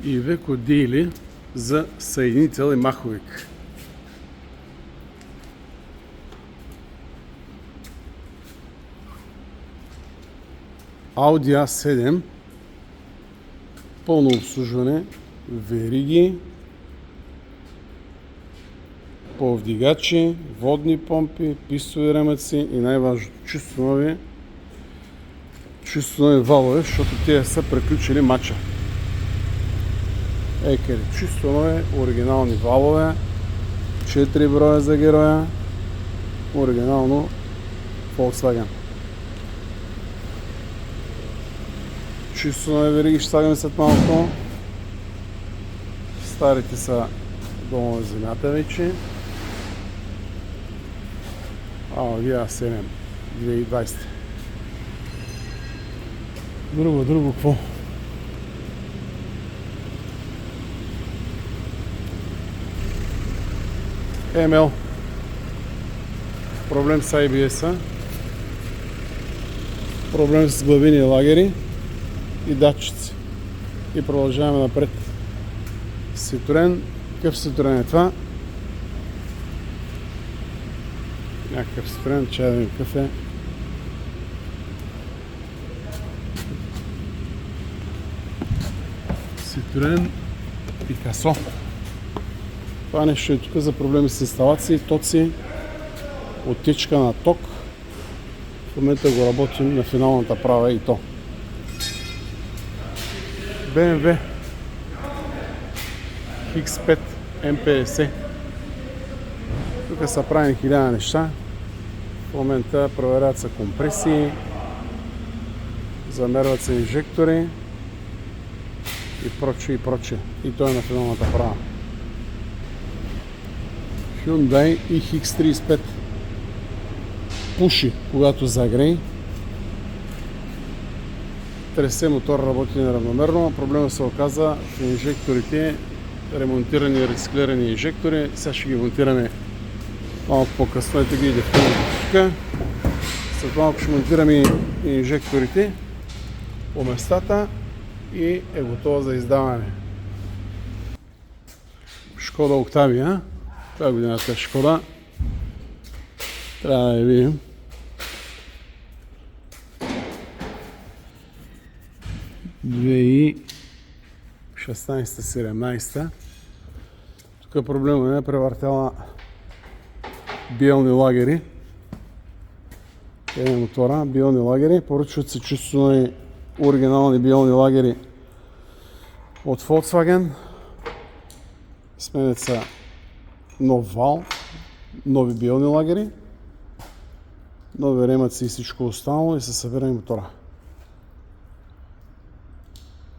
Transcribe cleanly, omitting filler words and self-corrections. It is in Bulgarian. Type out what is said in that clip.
и векодили за съединител и маховик. Audi A7, пълно обслужване, вериги, повдигачи, водни помпи, пистови ремъци и най-важното чисто нови валове, защото те са приключили матча. Екари, чисто нови, оригинални валове, 4 броя за героя, оригинално Volkswagen. Чисто нови вериги ще слагаме след малко. Старите са долу на земята вече. Audi A7 2020. Друго какво? ML. Проблем с ABS-а. Проблем с главини и лагери и датчици. И продължаваме напред. Citroen. Какъв Citroen е това? Някакъв Citroen, чай да видим какъв е. Citroen Picasso. Това нещо е тук за проблеми с инсталации, тоци, оттичка на ток. В момента го работим на финалната права и то. BMW X5 M50. Тук са правени 1000 неща. В момента проверяват се компресии, замерват се инжектори и прочее. И той е на финалната права. Hyundai iX35 пуши, когато загрее. Тресе мотор, работи неравномерно. Проблемът се оказа в инжекторите, ремонтирани и рециклирани инжектори. Сега ще ги монтираме малко по-късно. Ето ги иде в тук. След малко ще монтираме инжекторите по местата и е готова за издаване. Шкода Октавия. Това е годината е Шкода. Трябва да я видим. И 16-17. Тук проблема е превъртяла биелни лагери. Е мотора, биелни лагери. Поръчват се чисто оригинални биелни лагери от Volkswagen. Сменят са нов вал, нови биелни лагери, нови ремъци и всичко останало и се събира и мотора.